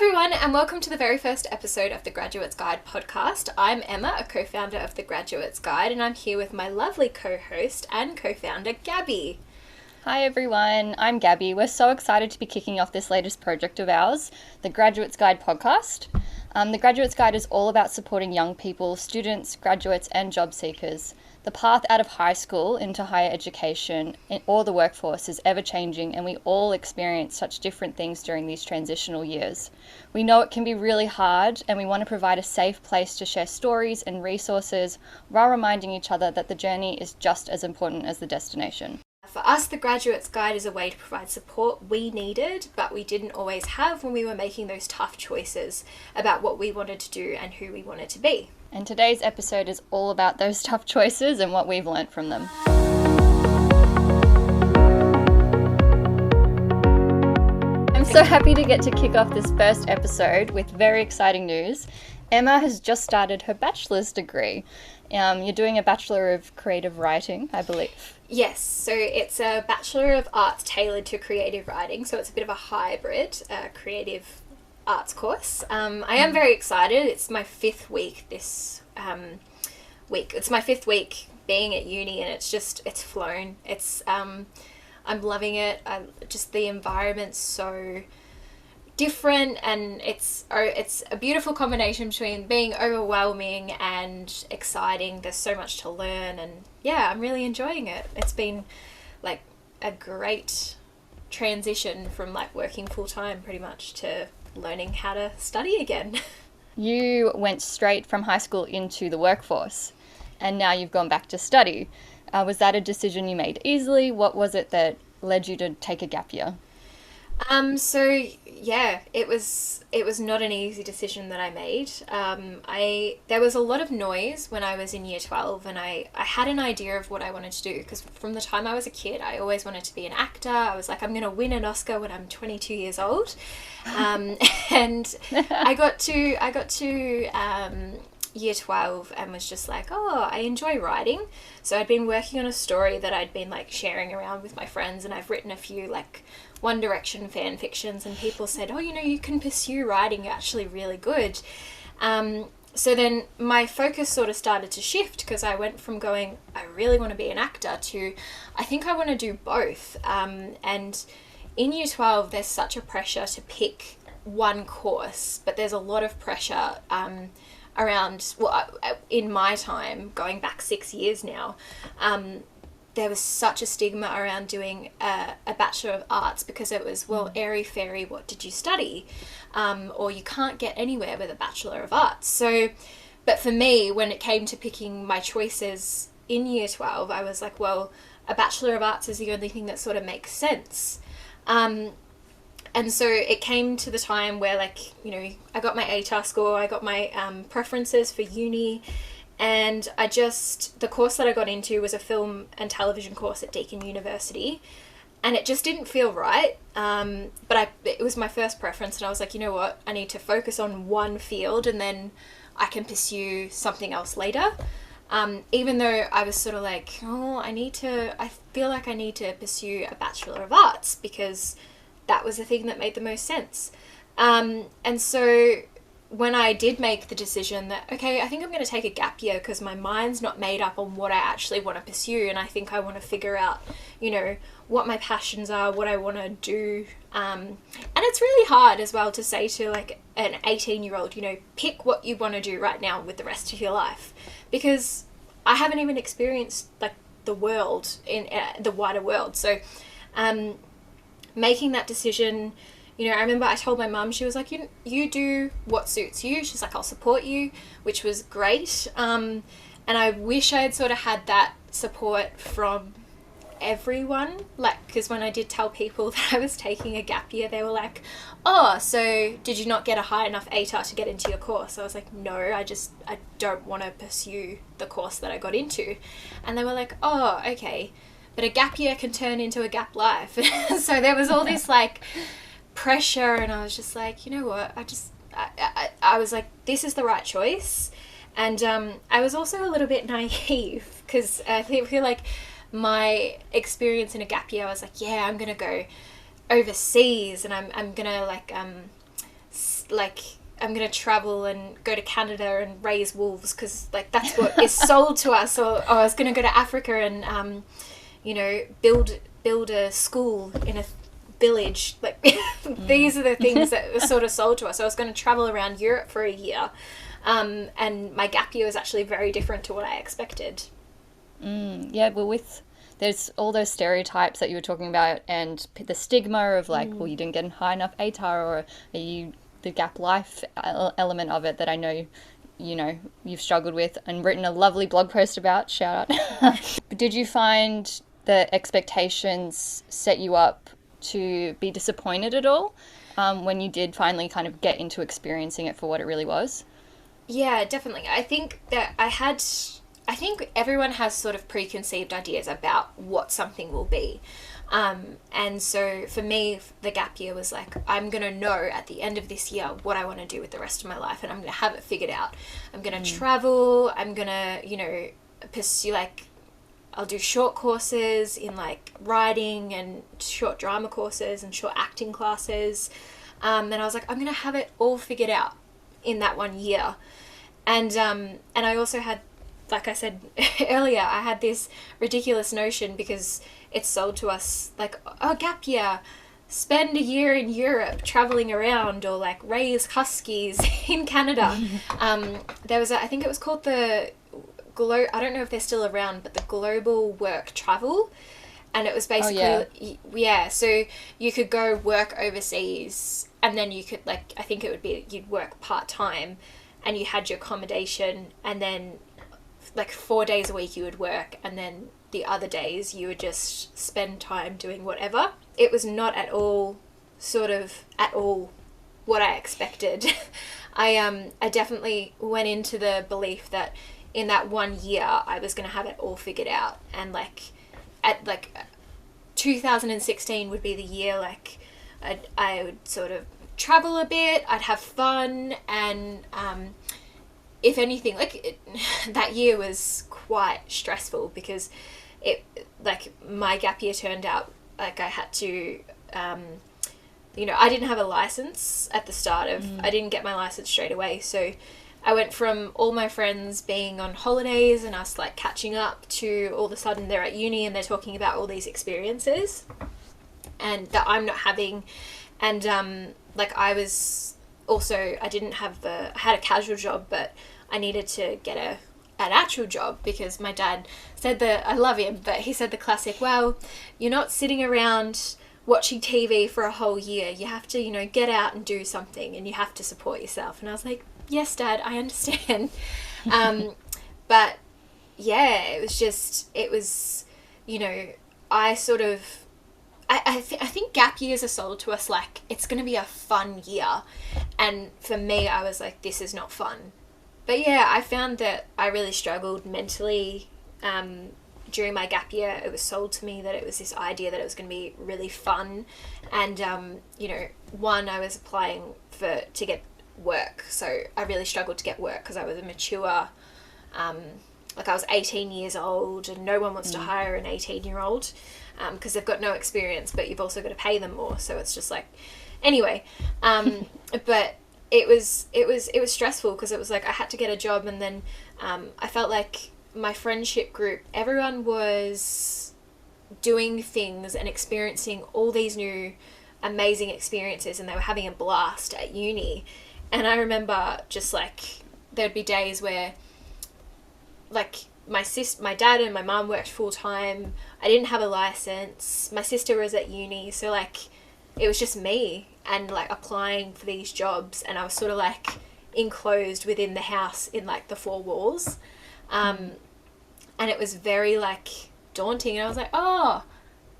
everyone, and welcome to the very first episode of the Graduates Guide podcast. I'm Emma, a co-founder of the Graduates Guide, and I'm here with my lovely co-host and co-founder, Gabby. Hi everyone, I'm Gabby. We're so excited to be kicking off this latest project of ours, the Graduates Guide podcast. The Graduates Guide is all about supporting young people, students, graduates and job seekers. The path out of high school into higher education or the workforce is ever changing, and we all experience such different things during these transitional years. We know it can be really hard, and we want to provide a safe place to share stories and resources while reminding each other that the journey is just as important as the destination. For us, the Graduates Guide is a way to provide support we needed, but we didn't always have when we were making those tough choices about what we wanted to do and who we wanted to be. And today's episode is all about those tough choices and what we've learnt from them. I'm so happy to get to kick off this first episode with very exciting news. Emma has just started her bachelor's degree. You're doing a Bachelor of Creative Writing, I believe. Yes, so it's a Bachelor of Arts tailored to creative writing, so it's a bit of a hybrid creative arts course. I am very excited. It's my fifth week this week. It's my fifth week being at uni, and it's flown. I'm loving it. Just the environment's so different, and it's a beautiful combination between being overwhelming and exciting. There's so much to learn, and yeah, I'm really enjoying it. It's been like a great transition from like working full-time pretty much to learning how to study again. You went straight from high school into the workforce, and now you've gone back to study. Was that a decision you made easily? What was it that led you to take a gap year? So yeah, it was not an easy decision that I made. There was a lot of noise when I was in year 12, and I had an idea of what I wanted to do, because from the time I was a kid, I always wanted to be an actor. I was like, I'm going to win an Oscar when I'm 22 years old. And I got to year 12 and was just like, oh, I enjoy writing. So I'd been working on a story that I'd been like sharing around with my friends, and I've written a few like One Direction fan fictions, and people said, oh, you can pursue writing, you're actually really good. So then my focus sort of started to shift, because I went from going, I really want to be an actor, to I think I want to do both. And in year 12, there's such a pressure to pick one course, but there's a lot of pressure around, well, in my time, going back 6 years now, there was such a stigma around doing a Bachelor of Arts, because it was, well, airy-fairy, what did you study? Or you can't get anywhere with a Bachelor of Arts. So, but for me, when it came to picking my choices in year 12, I was like, well, a Bachelor of Arts is the only thing that sort of makes sense. And so it came to the time where, like, I got my ATAR score, I got my preferences for uni, and the course that I got into was a film and television course at Deakin University, and it just didn't feel right. But it was my first preference, and I was like, you know what, I need to focus on one field, and then I can pursue something else later. Even though I was sort of like, I feel like I need to pursue a Bachelor of Arts, because that was the thing that made the most sense. And so when I did make the decision that, okay, I think I'm going to take a gap year, because my mind's not made up on what I actually want to pursue, and I think I want to figure out, what my passions are, what I want to do. And it's really hard as well to say to like an 18-year-old, pick what you want to do right now with the rest of your life, because I haven't even experienced like the world, in the wider world. So making that decision, I remember I told my mum, she was like, you do what suits you. She's like, I'll support you, which was great. And I wish I had sort of had that support from everyone, like, because when I did tell people that I was taking a gap year, they were like, oh, so did you not get a high enough ATAR to get into your course? I was like, no, I don't want to pursue the course that I got into. And they were like, oh, okay, but a gap year can turn into a gap life. So there was all this like pressure, and I was just like, you know what, I was like, this is the right choice. And I was also a little bit naive, because I feel like my experience in a gap year, I was like, yeah, I'm gonna go overseas, and I'm gonna like like, I'm going to travel and go to Canada and raise wolves because, like, that's what is sold to us. Or I was going to go to Africa and, you know, build a school in a village. Like, these are the things that were sort of sold to us. So I was going to travel around Europe for a year. And my gap year was actually very different to what I expected. Yeah, well, there's all those stereotypes that you were talking about, and the stigma of like, well, you didn't get a high enough ATAR, or are you the gap life element of it that I know, you know, you've struggled with and written a lovely blog post about, shout out. But did you find the expectations set you up to be disappointed at all when you did finally kind of get into experiencing it for what it really was? Yeah, definitely. I think that I think everyone has sort of preconceived ideas about what something will be. And so for me, the gap year was like, I'm going to know at the end of this year what I want to do with the rest of my life, and I'm going to have it figured out. I'm going to travel. I'm going to, you know, pursue, like, I'll do short courses in like writing and short drama courses and short acting classes. And I was like, I'm going to have it all figured out in that 1 year. And I also had, like I said earlier, I had this ridiculous notion because it's sold to us like, oh, gap year, spend a year in Europe traveling around, or like raise huskies in Canada. There was I think it was called the I don't know if they're still around, but the Global Work Travel. And it was basically, so you could go work overseas, and then you could, like, I think it would be, you'd work part-time, and you had your accommodation, and then like 4 days a week you would work, and then the other days you would just spend time doing whatever. It was not at all what I expected. I definitely went into the belief that in that 1 year I was going to have it all figured out, and like at like 2016 would be the year like I would sort of travel a bit, I'd have fun, and if anything, that year was quite stressful because it, like, my gap year turned out like I had to, you know, I didn't have a license at the start of, I didn't get my license straight away, so I went from all my friends being on holidays and us like catching up to all of a sudden they're at uni and they're talking about all these experiences and that I'm not having. And like I was also, I had a casual job, but I needed to get an actual job because my dad said I love him, but he said the classic, well, you're not sitting around watching TV for a whole year. You have to, you know, get out and do something, and you have to support yourself. And I was like, yes, Dad, I understand. But yeah, it was, you know, I sort of, I think gap years are sold to us like it's going to be a fun year. And for me, I was like, this is not fun. But yeah, I found that I really struggled mentally during my gap year. It was sold to me that it was this idea that it was going to be really fun. And, you know, I was applying to get work. So I really struggled to get work because I was a mature, like I was 18 years old, and no one wants to hire an 18-year-old because they've got no experience, but you've also got to pay them more. So it's just like, anyway, but it was stressful because it was like I had to get a job, and then I felt like my friendship group, everyone was doing things and experiencing all these new amazing experiences, and they were having a blast at uni. And I remember just like there'd be days where like my dad and my mum worked full time. I didn't have a license. My sister was at uni, so like it was just me and like applying for these jobs, and I was sort of like enclosed within the house in like the four walls. And it was very like daunting, and I was like, oh,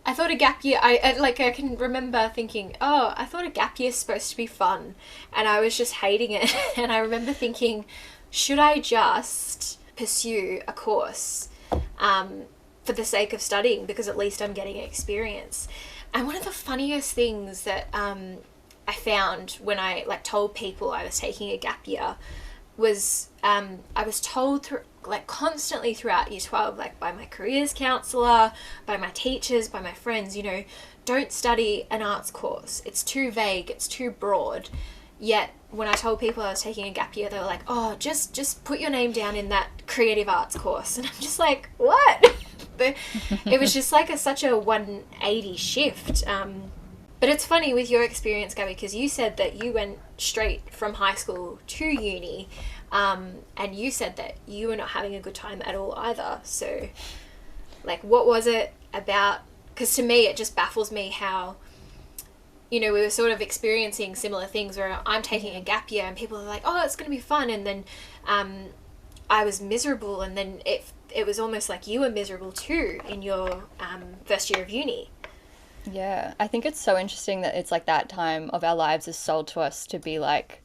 I thought a gap year, I can remember thinking, oh, I thought a gap year is supposed to be fun, and I was just hating it. And I remember thinking, should I just pursue a course for the sake of studying, because at least I'm getting experience. And one of the funniest things that I found when I like told people I was taking a gap year was I was told constantly throughout year 12, like by my careers counsellor, by my teachers, by my friends, you know, don't study an arts course. It's too vague, it's too broad. Yet when I told people I was taking a gap year, they were like, oh, just put your name down in that creative arts course. And I'm just like, what? It was just like such a 180 shift. But it's funny with your experience, Gabby, because you said that you went straight from high school to uni, and you said that you were not having a good time at all either. So, like, what was it about? Because to me, it just baffles me how, we were sort of experiencing similar things where I'm taking a gap year and people are like, oh, it's going to be fun. And then I was miserable, and then it was almost like you were miserable too in your first year of uni. Yeah, I think it's so interesting that it's like that time of our lives is sold to us to be like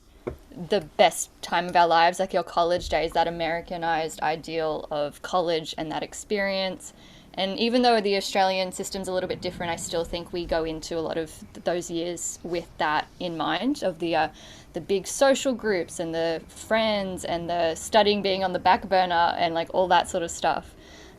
the best time of our lives, like your college days, that Americanized ideal of college and that experience. And even though the Australian system's a little bit different, I still think we go into a lot of those years with that in mind, of the big social groups and the friends and the studying being on the back burner and like all that sort of stuff.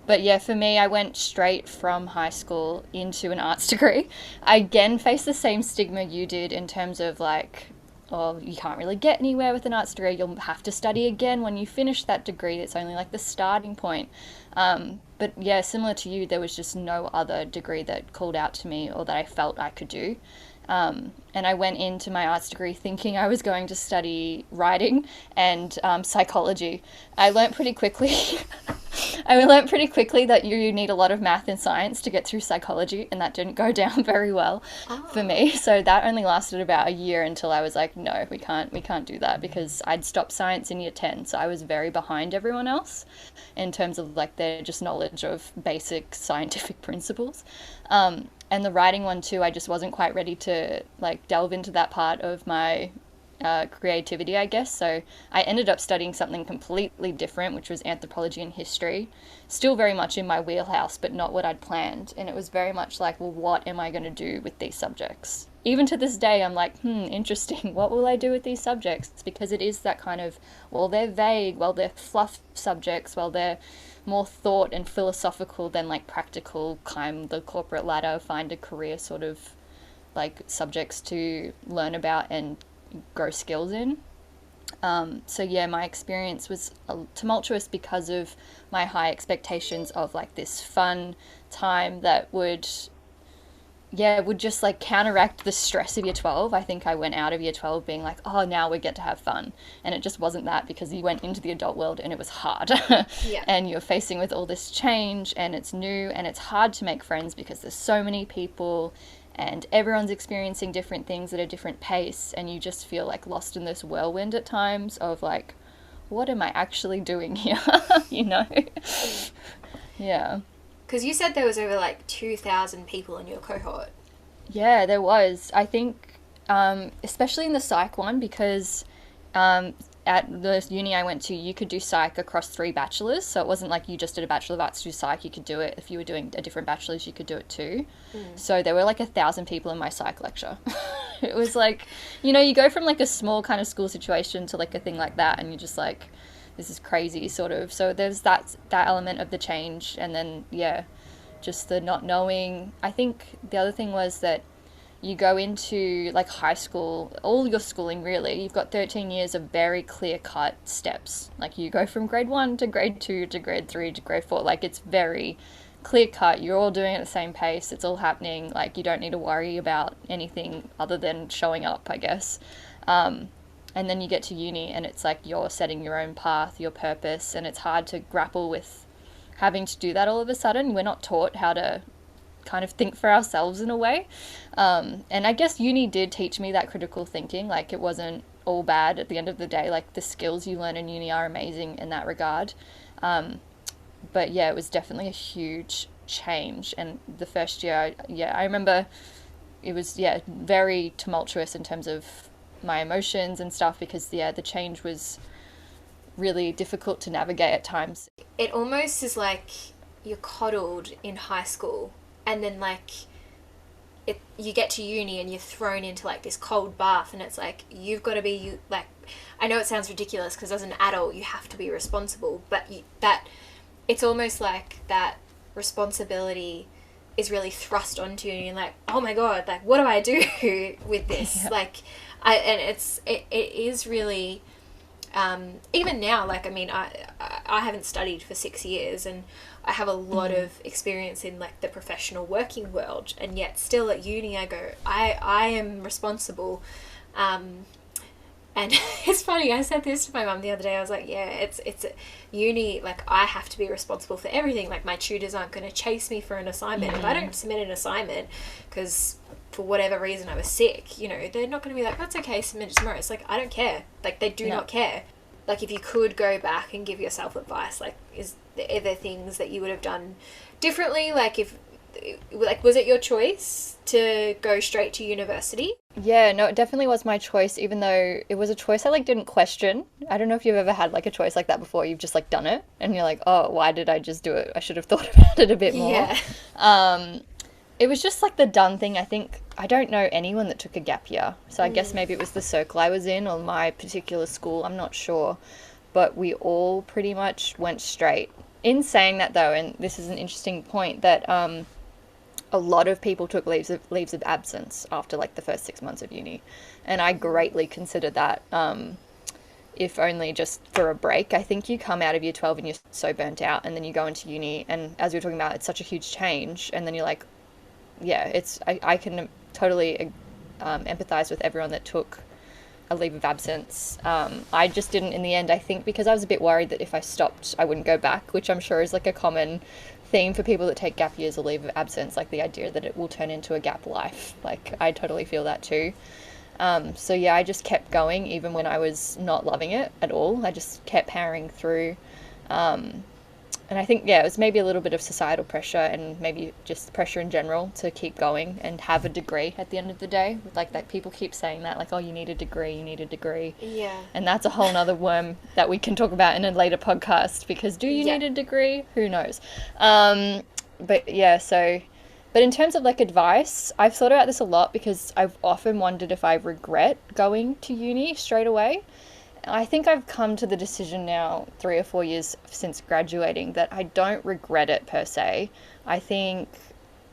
But yeah, for me, I went straight from high school into an arts degree. I again faced the same stigma you did in terms of like, oh, you can't really get anywhere with an arts degree. You'll have to study again when you finish that degree. It's only like the starting point. But yeah, similar to you, there was just no other degree that called out to me or that I felt I could do. And I went into my arts degree thinking I was going to study writing and psychology. I learnt pretty quickly that you need a lot of math and science to get through psychology, and that didn't go down very well for me. So that only lasted about a year until I was like, no, we can't do that, because I'd stopped science in year 10, so I was very behind everyone else in terms of like their just knowledge of basic scientific principles. And the writing one too, I just wasn't quite ready to like delve into that part of my creativity, I guess. So I ended up studying something completely different, which was anthropology and history. Still very much in my wheelhouse, but not what I'd planned. And it was very much like, well, what am I going to do with these subjects? Even to this day, I'm like, interesting. What will I do with these subjects? Because it is that kind of, well, they're vague, well, they're fluff subjects, well, they're more thought and philosophical than like practical, climb the corporate ladder, find a career sort of like subjects to learn about and grow skills in. So yeah, my experience was tumultuous because of my high expectations of like this fun time that would just like counteract the stress of year 12. I think I went out of year 12 being like, oh, now we get to have fun. And it just wasn't that, because you went into the adult world and it was hard. Yeah. And you're facing with all this change and it's new and it's hard to make friends because there's so many people and everyone's experiencing different things at a different pace, and you just feel like lost in this whirlwind at times of like, what am I actually doing here? Yeah. Because you said there was over like 2,000 people in your cohort. Yeah, there was. I think, especially in the psych one, because at the uni I went to, you could do psych across 3 bachelors. So it wasn't like you just did a Bachelor of Arts to do psych. You could do it if you were doing a different bachelor's, you could do it too. So there were like 1,000 people in my psych lecture. It was like, you go from like a small kind of school situation to like a thing like that, and you're just like, this is crazy, sort of. So there's that element of the change, and then just the not knowing. I think the other thing was that you go into like high school, all your schooling really, you've got 13 years of very clear-cut steps. Like you go from grade 1 to grade 2 to grade 3 to grade 4. Like it's very clear-cut. You're all doing it at the same pace. It's all happening. Like you don't need to worry about anything other than showing up, I guess. And then you get to uni and it's like you're setting your own path, your purpose, and it's hard to grapple with having to do that all of a sudden. We're not taught how to kind of think for ourselves in a way. And I guess uni did teach me that critical thinking. Like it wasn't all bad at the end of the day. Like the skills you learn in uni are amazing in that regard. But yeah, it was definitely a huge change. And the first year, I remember it was, very tumultuous in terms of my emotions and stuff, because the change was really difficult to navigate at times. It almost is like you're coddled in high school, and then like you get to uni and you're thrown into like this cold bath, and it's like you've got to be like, I know it sounds ridiculous because as an adult you have to be responsible, but that it's almost like that responsibility is really thrust onto you, and you're like, oh my god, like what do I do with this? Like And it is really, even now, like, I mean, I haven't studied for 6 years, and I have a lot of experience in like the professional working world, and yet still at uni I go, I am responsible. And it's funny, I said this to my mum the other day. I was like, yeah, it's uni, like, I have to be responsible for everything. Like, my tutors aren't going to chase me for an assignment. If I don't submit an assignment because for whatever reason I was sick, you know, they're not going to be like, that's okay, submit it tomorrow. It's like, I don't care. Like, they do not care. Like, if you could go back and give yourself advice, like, are there things that you would have done differently? Like, was it your choice to go straight to university? Yeah, no, it definitely was my choice, even though it was a choice I like didn't question. I don't know if you've ever had like a choice like that before. You've just like done it and you're like, oh, why did I just do it? I should have thought about it a bit more. Yeah. It was just like the done thing. I think I don't know anyone that took a gap year. So I guess maybe it was the circle I was in or my particular school. I'm not sure. But we all pretty much went straight. In saying that though, and this is an interesting point, that a lot of people took leaves of absence after like the first 6 months of uni, and I greatly consider that, if only just for a break. I think you come out of year 12 and you're so burnt out, and then you go into uni, and as we were talking about, it's such a huge change, and then you're like, yeah, I can totally empathize with everyone that took a leave of absence. I just didn't in the end, I think, because I was a bit worried that if I stopped I wouldn't go back, which I'm sure is like a common theme for people that take gap years or leave of absence, like the idea that it will turn into a gap life. Like, I totally feel that too. So yeah, I just kept going even when I was not loving it at all. I just kept powering through. And I think, yeah, it was maybe a little bit of societal pressure and maybe just pressure in general to keep going and have a degree at the end of the day. Like, that people keep saying that, like, oh, you need a degree. Yeah. And that's a whole nother worm that we can talk about in a later podcast, because do you need a degree? Who knows? But yeah, but in terms of like advice, I've thought about this a lot because I've often wondered if I regret going to uni straight away. I think I've come to the decision now, 3 or 4 years since graduating, that I don't regret it per se. I think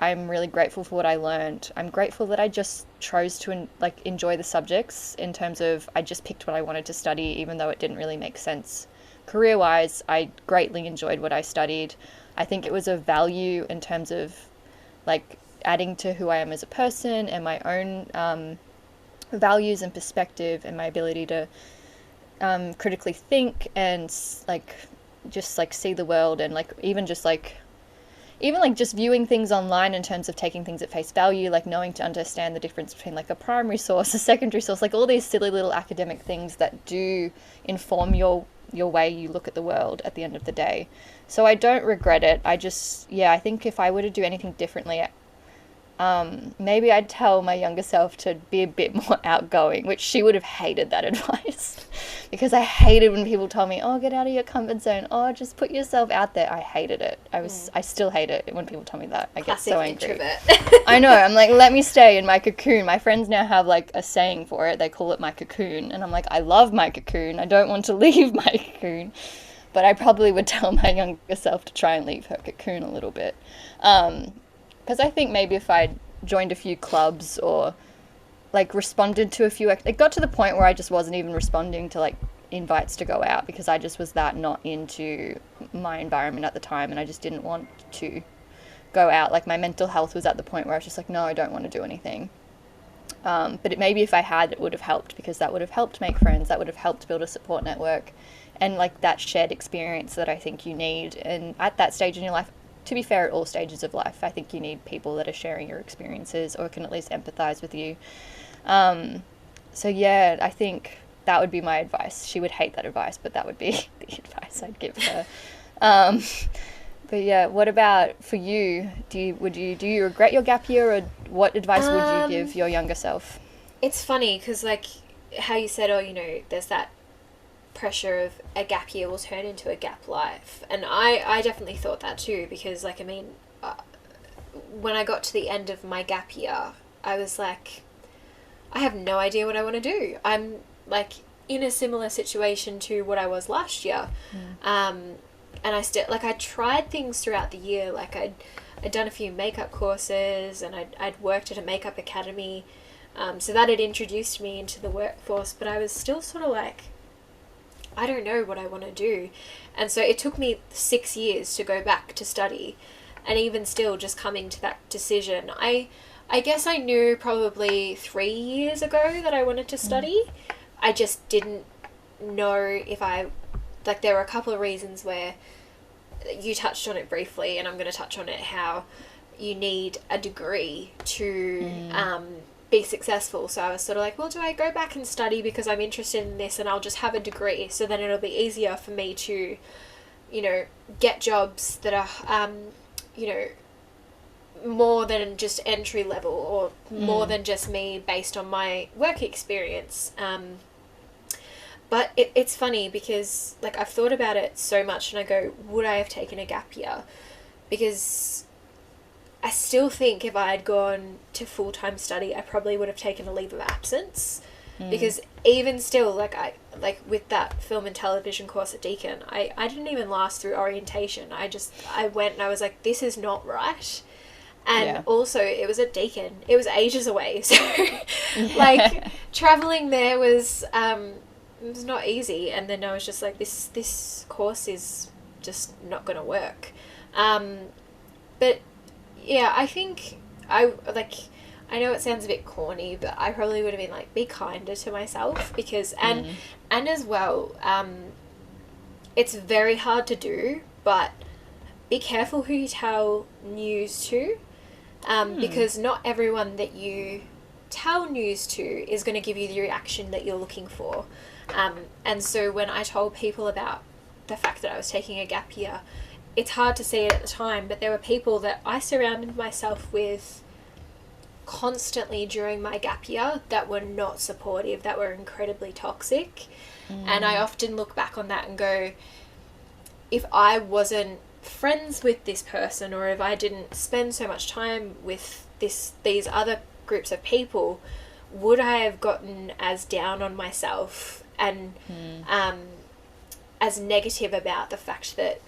I'm really grateful for what I learned. I'm grateful that I just chose to enjoy the subjects, in terms of I just picked what I wanted to study, even though it didn't really make sense. Career-wise, I greatly enjoyed what I studied. I think it was of value in terms of like adding to who I am as a person and my own values and perspective, and my ability to critically think and like just like see the world, and like even just viewing things online in terms of taking things at face value, like knowing to understand the difference between like a primary source, a secondary source, like all these silly little academic things that do inform your way you look at the world at the end of the day. So I don't regret it. I think if I were to do anything differently, maybe I'd tell my younger self to be a bit more outgoing, which she would have hated that advice because I hated when people told me, oh, get out of your comfort zone. Oh, just put yourself out there. I hated it. I still hate it when people tell me that. I get so angry. I know. I'm like, let me stay in my cocoon. My friends now have like a saying for it. They call it my cocoon. And I'm like, I love my cocoon. I don't want to leave my cocoon. But I probably would tell my younger self to try and leave her cocoon a little bit. Because I think maybe if I'd joined a few clubs or like responded to a few, it got to the point where I just wasn't even responding to like invites to go out, because I just was that not into my environment at the time, and I just didn't want to go out. Like, my mental health was at the point where I was just like, no, I don't want to do anything. But maybe if I had, it would have helped, because that would have helped make friends, that would have helped build a support network, and like that shared experience that I think you need. And at that stage in your life, to be fair, at all stages of life, I think you need people that are sharing your experiences or can at least empathize with you. So yeah, I think that would be my advice. She would hate that advice, but that would be the advice I'd give her. But yeah, what about for you? Do you regret your gap year, or what advice would you give your younger self? It's funny because, like, how you said, oh, you know, there's that pressure of a gap year will turn into a gap life, and I definitely thought that too, because, like, I mean, when I got to the end of my gap year, I was like, I have no idea what I want to do. I'm like in a similar situation to what I was last year. And I still, like, I tried things throughout the year. Like, I'd done a few makeup courses, and I'd worked at a makeup academy. So that had introduced me into the workforce, but I was still sort of like, I don't know what I want to do. And so it took me 6 years to go back to study. And even still, just coming to that decision, I guess I knew probably 3 years ago that I wanted to study. I just didn't know if there were a couple of reasons where you touched on it briefly, and I'm going to touch on it, how you need a degree to be successful. So I was sort of like, well, do I go back and study because I'm interested in this and I'll just have a degree, so then it'll be easier for me to, get jobs that are, more than just entry level, or more than just me based on my work experience. But it's funny because, like, I've thought about it so much and I go, would I have taken a gap year? Because I still think if I had gone to full-time study, I probably would have taken a leave of absence. Because even still, with that film and television course at Deakin, I didn't even last through orientation. I went and I was like, this is not right. And also, it was at Deakin. It was ages away. So, traveling there was... it was not easy, and then I was just like, this course is just not going to work. But yeah, I think I know it sounds a bit corny, but I probably would have been like, be kinder to myself, because and as well, it's very hard to do, but be careful who you tell news to, because not everyone that you tell news to is going to give you the reaction that you're looking for. And so when I told people about the fact that I was taking a gap year, it's hard to see it at the time, but there were people that I surrounded myself with constantly during my gap year that were not supportive, that were incredibly toxic. And I often look back on that and go, if I wasn't friends with this person, or if I didn't spend so much time with these other groups of people, would I have gotten as down on myself and as negative about the fact that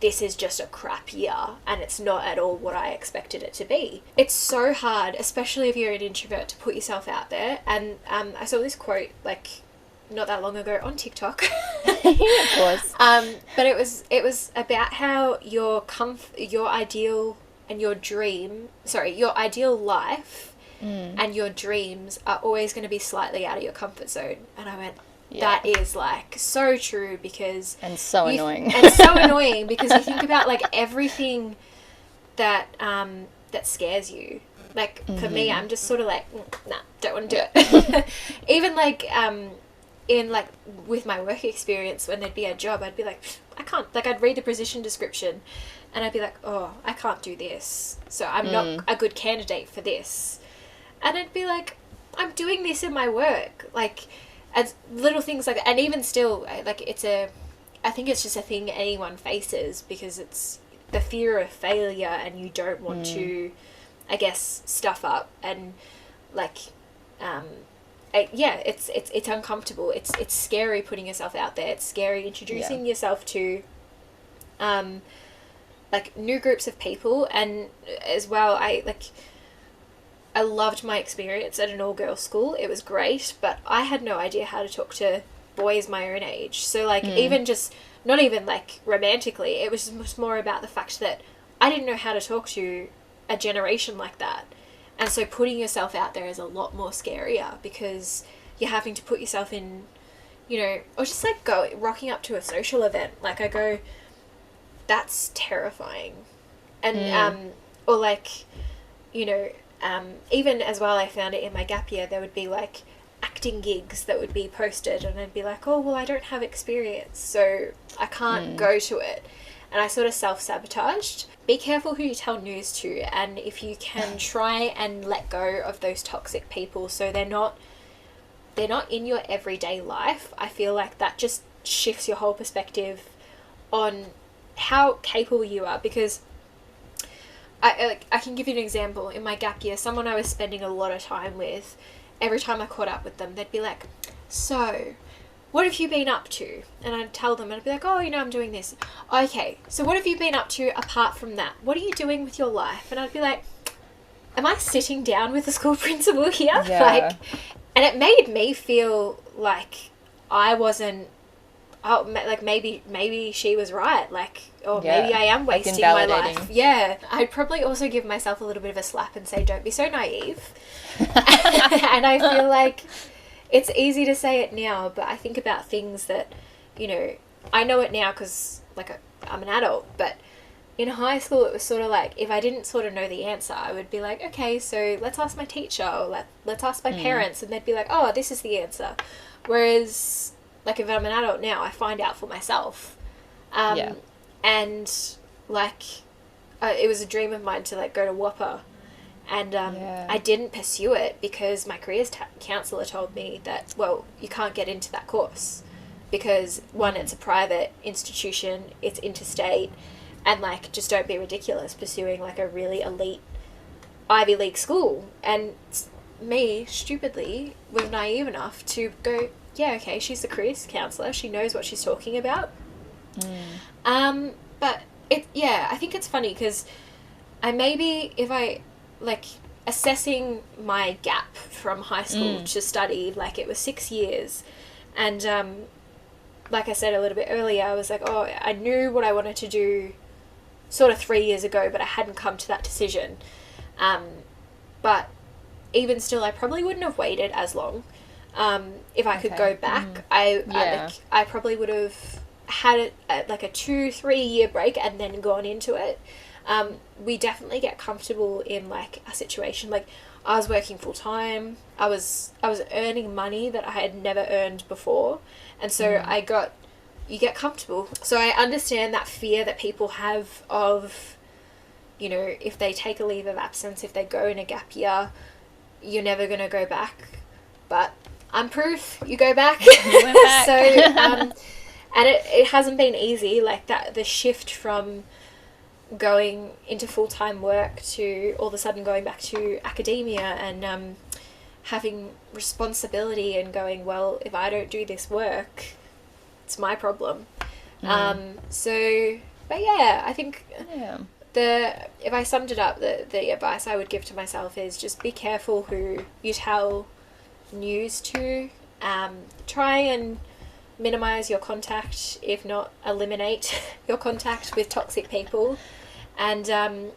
this is just a crap year and it's not at all what I expected it to be? It's so hard, especially if you're an introvert, to put yourself out there. And I saw this quote not that long ago on TikTok. Of course. But it was about how your ideal and your your ideal life and your dreams are always going to be slightly out of your comfort zone. And I went, that is so true, because annoying. And so annoying, because you think about everything that scares you. For me, I'm just sort of like, nah, don't want to do it. Even in with my work experience, when there'd be a job, I'd be like, I can't, I'd read the position description and I'd be like, oh, I can't do this, so I'm not a good candidate for this. And I'd be like, I'm doing this in my work, as little things like that. And even still, I think it's just a thing anyone faces, because it's the fear of failure, and you don't want to, I guess, stuff up, and it's uncomfortable. It's scary putting yourself out there. It's scary introducing yourself to new groups of people. And as well, I loved my experience at an all-girls school. It was great, but I had no idea how to talk to boys my own age. So even just, not even romantically, it was just more about the fact that I didn't know how to talk to a generation like that. And so putting yourself out there is a lot more scarier, because you're having to put yourself in, or just rocking up to a social event. I go, that's terrifying. And, even as well, I found it in my gap year, there would be acting gigs that would be posted, and I'd be like, oh, well, I don't have experience, so I can't go to it. And I sort of self-sabotaged. Be careful who you tell news to, and if you can, try and let go of those toxic people, so they're not in your everyday life. I feel like that just shifts your whole perspective on how capable you are, because I can give you an example. In my gap year, someone I was spending a lot of time with, every time I caught up with them, they'd be like, so, what have you been up to? And I'd tell them, and I'd be like, oh, I'm doing this. Okay, so what have you been up to apart from that? What are you doing with your life? And I'd be like, am I sitting down with the school principal here? Yeah. Like, and it made me feel like I wasn't, like maybe she was right, like, or maybe I am like wasting my invalidating. life. Yeah. I'd probably also give myself a little bit of a slap and say, don't be so naive. And I feel like it's easy to say it now, but I think about things that, you know, I know it now because, like, I'm an adult, but in high school it was sort of like, if I didn't sort of know the answer, I would be like, okay, so let's ask my teacher, or let's ask my parents, and they'd be like, oh, this is the answer. Whereas, like, if I'm an adult now, I find out for myself. And, like, it was a dream of mine to, like, go to Whopper. And I didn't pursue it because my careers counsellor told me that, well, you can't get into that course because, one, it's a private institution, it's interstate, and, like, just don't be ridiculous pursuing, like, a really elite Ivy League school. And me, stupidly, was naive enough to go, yeah, okay, she's the careers counsellor, she knows what she's talking about. But I think it's funny because if I, like, assessing my gap from high school to study, like, it was 6 years, and like I said a little bit earlier, I was like, oh, I knew what I wanted to do sort of 3 years ago, but I hadn't come to that decision. But even still, I probably wouldn't have waited as long. If I could go back, I probably would have had like a 2-3 year break and then gone into it. We definitely get comfortable in, like, a situation. Like, I was working full time. I was earning money that I had never earned before, and so you get comfortable. So I understand that fear that people have of, you know, if they take a leave of absence, if they go in a gap year, you're never going to go back. But I'm proof you go back. You went back. So, and it hasn't been easy, like, that, the shift from going into full-time work to all of a sudden going back to academia and having responsibility and going, well, if I don't do this work, it's my problem. But yeah, I think if I summed it up, the advice I would give to myself is just be careful who you tell news to. Try and minimize your contact, if not eliminate your contact with toxic people. And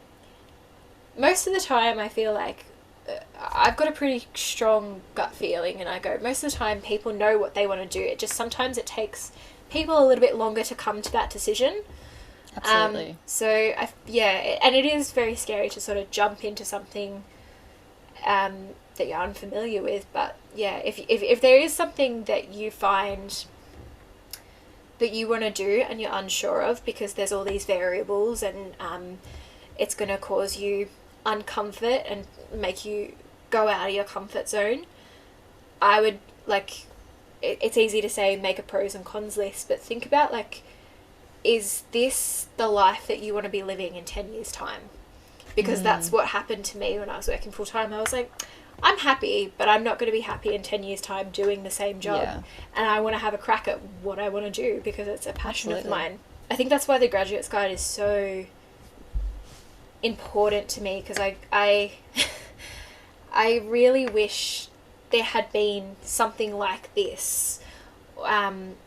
most of the time I feel like I've got a pretty strong gut feeling, and I go, most of the time people know what they want to do. It just, sometimes it takes people a little bit longer to come to that decision. Absolutely. And it is very scary to sort of jump into something that you're unfamiliar with. But yeah, if there is something that you find that you want to do and you're unsure of because there's all these variables and it's going to cause you uncomfort and make you go out of your comfort zone, I would, like, it's easy to say make a pros and cons list, but think about, like, is this the life that you want to be living in 10 years time? Because that's what happened to me when I was working full time. I was like, I'm happy, but I'm not going to be happy in 10 years time doing the same job. And I want to have a crack at what I want to do because it's a passion of mine. I think that's why the Graduate's Guide is so important to me, because I really wish there had been something like this,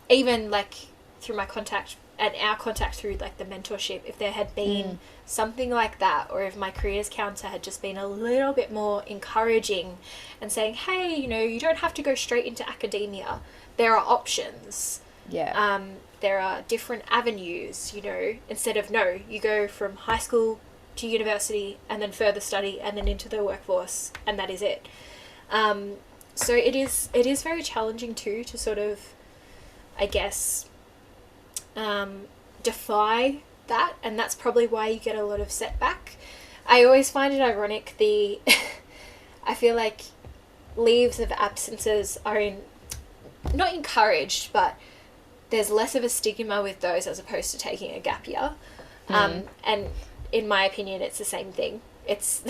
even, like, through my contact and our contact through, like, the mentorship, if there had been something like that, or if my careers counselor had just been a little bit more encouraging and saying, hey, you know, you don't have to go straight into academia, there are options. There are different avenues, you know, instead of, no, you go from high school to university and then further study and then into the workforce, and that is it. So it is very challenging too to sort of, I guess, defy that, and that's probably why you get a lot of setback. I always find it ironic, I feel like leaves of absences are not encouraged, but there's less of a stigma with those as opposed to taking a gap year. And in my opinion, it's the same thing. It's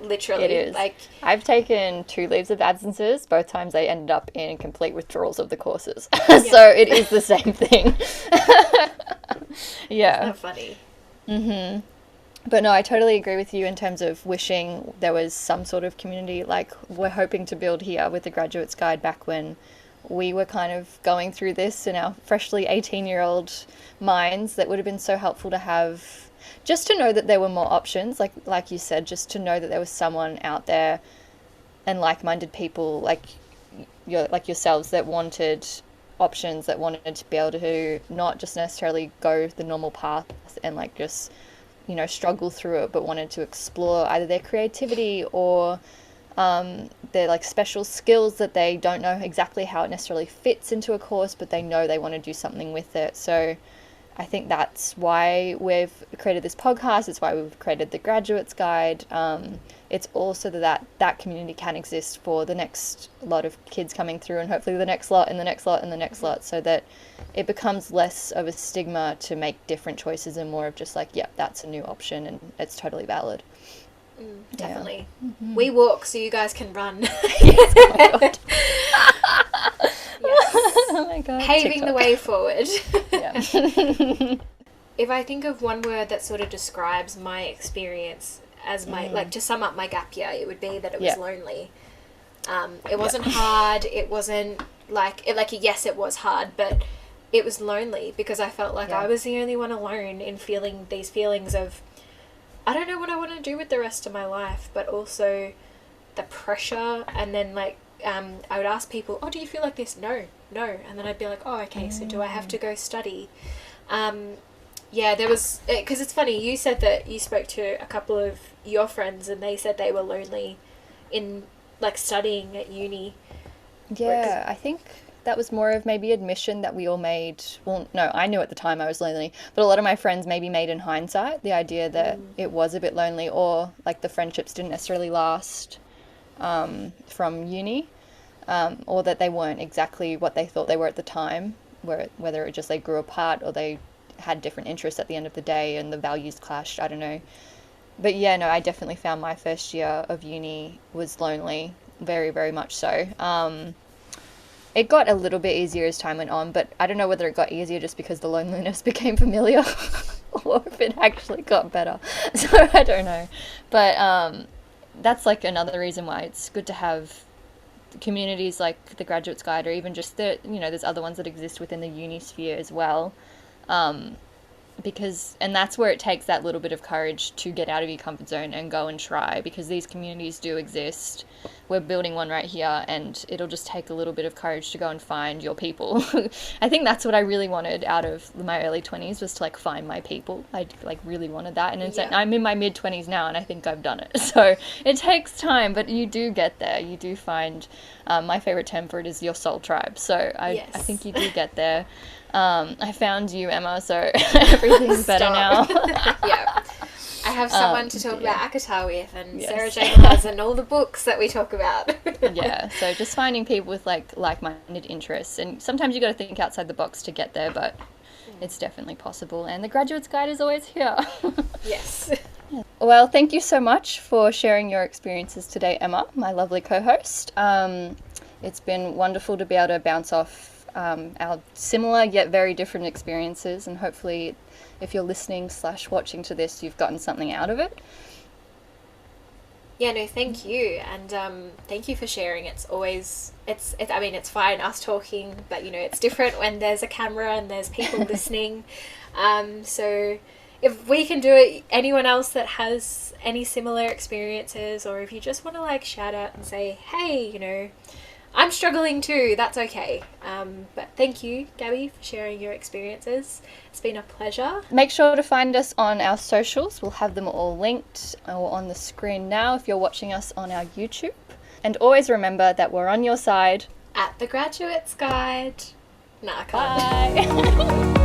literally, it is. Like, I've taken 2 leaves of absences. Both times they ended up in complete withdrawals of the courses. So it is the same thing. Isn't that funny? But no, I totally agree with you in terms of wishing there was some sort of community like we're hoping to build here with the Graduate's Guide back when we were kind of going through this in our freshly 18-year-old minds. That would have been so helpful to have, just to know that there were more options, like you said, just to know that there was someone out there and like-minded people like yourselves that wanted options, that wanted to be able to not just necessarily go the normal path and like just, you know, struggle through it, but wanted to explore either their creativity or their like special skills that they don't know exactly how it necessarily fits into a course, but they know they want to do something with it. So I think that's why we've created this podcast. It's why we've created the Graduate's Guide. It's also that community can exist for the next lot of kids coming through, and hopefully the next lot and the next lot and the next lot, so that it becomes less of a stigma to make different choices and more of just like, yep, that's a new option and it's totally valid. Definitely. Yeah. Mm-hmm. We walk so you guys can run. Yes, oh my God. Yes. Oh my God. Paving TikTok. the way forward. Yeah. If I think of one word that sort of describes my experience as my, like, to sum up my gap year, it would be that it was lonely. It wasn't hard. It wasn't yes, it was hard, but it was lonely because I felt like I was the only one alone in feeling these feelings of, I don't know what I want to do with the rest of my life, but also the pressure. And then like, I would ask people, oh, do you feel like this? No. And then I'd be like, oh, okay, so do I have to go study? Yeah, there was, because it's funny, you said that you spoke to a couple of your friends and they said they were lonely in, like, studying at uni. Yeah, I think that was more of maybe admission that we all made. Well, no, I knew at the time I was lonely, but a lot of my friends maybe made in hindsight the idea that it was a bit lonely, or like the friendships didn't necessarily last from uni, or that they weren't exactly what they thought they were at the time, whether it just they grew apart or they had different interests at the end of the day and the values clashed, I don't know. But yeah, no, I definitely found my first year of uni was lonely, very, very much so. It got a little bit easier as time went on, but I don't know whether it got easier just because the loneliness became familiar or if it actually got better. So I don't know. But that's like another reason why it's good to have communities like the Graduate's Guide, or even just there's other ones that exist within the uni sphere as well. Because that's where it takes that little bit of courage to get out of your comfort zone and go and try, because these communities do exist. We're building one right here, and it'll just take a little bit of courage to go and find your people. I think that's what I really wanted out of my early 20s, was to like find my people. I like really wanted that, and I'm in my mid 20s now, and I think I've done it. So it takes time, but you do get there. You do find, my favorite term for it is your soul tribe. So I think you do get there. I found you, Emma, so everything's better now. Yeah. I have someone to talk about Akatar with, and Sarah Yes. Jane has, and all the books that we talk about. Yeah, so just finding people with like-minded interests, and sometimes you got to think outside the box to get there, but it's definitely possible, and the Graduate's Guide is always here. Yes. Well, thank you so much for sharing your experiences today, Emma, my lovely co-host. It's been wonderful to be able to bounce off our similar yet very different experiences, and hopefully if you're listening/watching to this, you've gotten something out of it. Yeah, no, thank you, and thank you for sharing. It's always, I mean, it's fine us talking, but it's different when there's a camera and there's people listening. So if we can do it, anyone else that has any similar experiences, or if you just want to like shout out and say, hey, I'm struggling too, that's okay. But thank you, Gabby, for sharing your experiences. It's been a pleasure. Make sure to find us on our socials. We'll have them all linked or on the screen now if you're watching us on our YouTube. And always remember that we're on your side. At the Graduate's Guide. Nah, I can't. Bye.